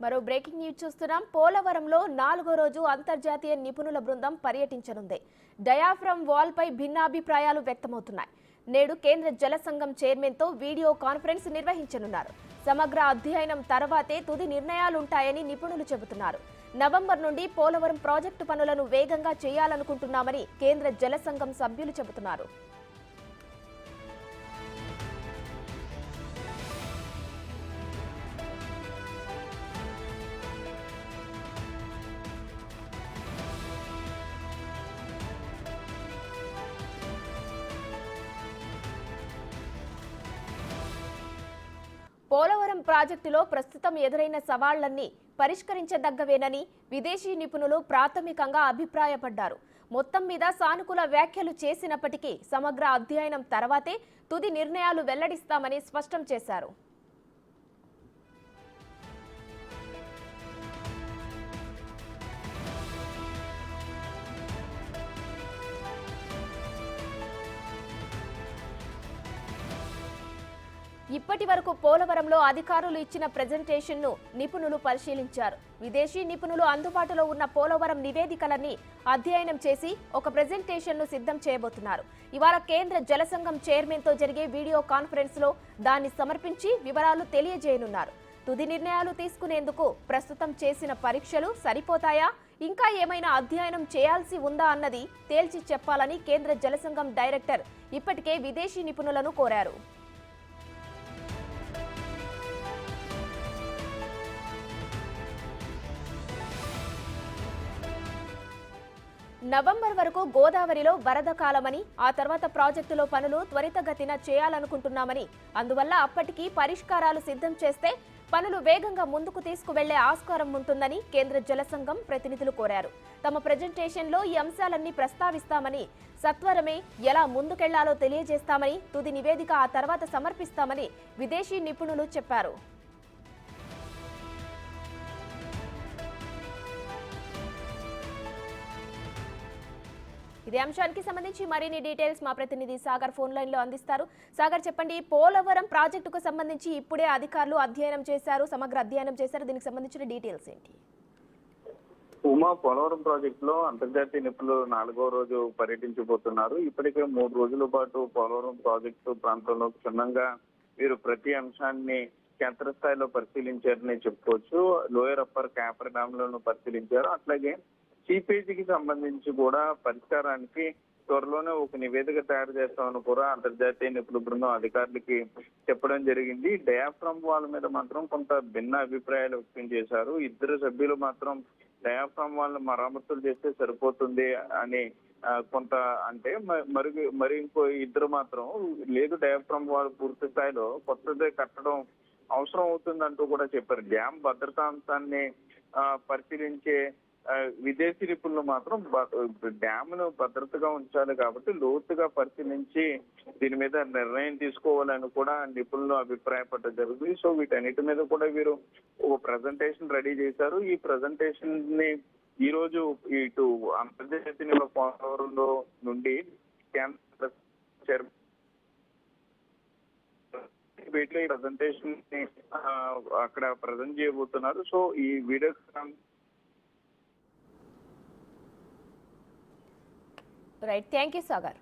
మరో breaking news చూస్తున్నాం. పోలవరంలో 4వ రోజు అంతర్జాతీయ నిపుణుల బృందం పర్యటించనుంది. డయాఫ్రమ్ వాల్ పై భిన్నాభిప్రాయాలు వ్యక్తమవుతున్నాయి. నేడు కేంద్ర జల సంఘం చైర్మన్ తో వీడియో కాన్ఫరెన్స్ నిర్వహించనున్నారు. సమగ్ర అధ్యయనం తర్వాతే తుది నిర్ణయాలుంటాయని నిపుణులు చెబుతున్నారు. నవంబర్ నుండి పోలవరం ప్రాజెక్టు పనులను వేగంగా చేయాలనుకుంటున్నామని కేంద్ర జల సంఘం సభ్యులు చెబుతున్నారు. పోలవరం ప్రాజెక్టులో ప్రస్తుతం ఎదురైన సవాళ్లన్నీ పరిష్కరించదగ్గవేనని విదేశీ నిపుణులు ప్రాథమికంగా అభిప్రాయపడ్డారు. మొత్తం మీద సానుకూల వ్యాఖ్యలు చేసినప్పటికీ సమగ్ర అధ్యయనం తర్వాతే తుది నిర్ణయాలు వెల్లడిస్తామని స్పష్టం చేశారు. ఇప్పటి వరకు పోలవరంలో అధికారులు ఇచ్చిన ప్రెజెంటేషన్ను నిపుణులు పరిశీలించారు. విదేశీ నిపుణులు అందుబాటులో ఉన్న పోలవరం నివేదికలన్నీ అధ్యయనం చేసి ఒక ప్రెజెంటేషన్ను సిద్ధం చేయబోతున్నారు. ఇవాళ కేంద్ర జల సంఘం చైర్మన్తో జరిగే వీడియో కాన్ఫరెన్స్లో దాన్ని సమర్పించి వివరాలు తెలియజేయనున్నారు. తుది నిర్ణయాలు తీసుకునేందుకు ప్రస్తుతం చేసిన పరీక్షలు సరిపోతాయా, ఇంకా ఏమైనా అధ్యయనం చేయాల్సి ఉందా అన్నది తేల్చి చెప్పాలని కేంద్ర జల సంఘం డైరెక్టర్ ఇప్పటికే విదేశీ నిపుణులను కోరారు. నవంబర్ వరకు గోదావరిలో వరద కాలమని, ఆ తర్వాత ప్రాజెక్టులో పనులు త్వరితగతిన చేయాలనుకుంటున్నామని, అందువల్ల అప్పటికి పరిష్కారాలు సిద్ధం చేస్తే పనులు వేగంగా ముందుకు తీసుకువెళ్లే ఆస్కారం ఉంటుందని కేంద్ర జల సంఘం ప్రతినిధులు కోరారు. తమ ప్రెజెంటేషన్లో ఈ అంశాలన్నీ ప్రస్తావిస్తామని, సత్వరమే ఎలా ముందుకెళ్లాలో తెలియజేస్తామని, తుది నివేదిక ఆ తర్వాత సమర్పిస్తామని విదేశీ నిపుణులు చెప్పారు. ఇదే అంశానికి సంబంధించి మరిన్ని డీటెయిల్స్ మా ప్రతినిధి సాగర్ ఫోన్ లైన్ లో అందిస్తారు. సాగర్, చెప్పండి, పోలవరం ప్రాజెక్టుకు సంబంధించి ఇప్పుడే అధికారులు అధ్యయనం చేశారు, సమగ్ర అధ్యయనం చేశారు. దీనికి సంబంధించిన డీటెయిల్స్ ఏంటి? పోలవరం ప్రాజెక్ట్ లో అంతర్జాతీయ నిపుణులు 4వ రోజు పర్యటించబోతున్నారు. ఇప్పటికే 3 రోజుల పాటు పోలవరం ప్రాజెక్టు ప్రాంతంలో క్షుణ్ణంగా వీరు ప్రతి అంశాన్ని క్షేత్రస్థాయిలో పరిశీలించారని చెప్పుకోవచ్చు. లోయర్ అప్పర్ క్యాపర్ డ్యామ్ లను పరిశీలించారు. అట్లాగే సీపేజీకి సంబంధించి కూడా పరిష్కారానికి త్వరలోనే ఒక నివేదిక తయారు చేస్తామని కూడా అంతర్జాతీయ నిపుణుల బృందం అధికారులకి చెప్పడం జరిగింది. డయాఫ్రమ్ వాల్ మీద మాత్రం కొంత భిన్న అభిప్రాయాలు వ్యక్తం చేశారు. ఇద్దరు సభ్యులు మాత్రం డయాఫ్రమ్ వాల్ మరమ్మతులు చేస్తే సరిపోతుంది అని కొంత అంటే, మరి ఇంకో ఇద్దరు మాత్రం లేదు, డయాఫ్రమ్ వాల్ పూర్తి స్థాయిలో కొత్తదే కట్టడం అవసరం అవుతుందంటూ కూడా చెప్పారు. డ్యామ్ భద్రతాంశాన్ని పరిశీలించే విదేశీ నిపుణులు మాత్రం డ్యామ్ ను భద్రతగా ఉంచాలి కాబట్టి లోతుగా పరిశీలించి దీని మీద నిర్ణయం తీసుకోవాలని కూడా నిపుణులు అభిప్రాయపడడం జరుగుతుంది. సో వీటన్నిటి మీద కూడా వీరు ఒక ప్రెజెంటేషన్ రెడీ చేశారు. ఈ ప్రెజెంటేషన్ ని ఈ రోజు ఇటు అంతర్జాతీయ పోలవరంలో నుండి కేంద్ర వీటిలో ఈ ప్రెజెంటేషన్ ని అక్కడ ప్రజెంట్ చేయబోతున్నారు. సో ఈ video right, thank you Sagar.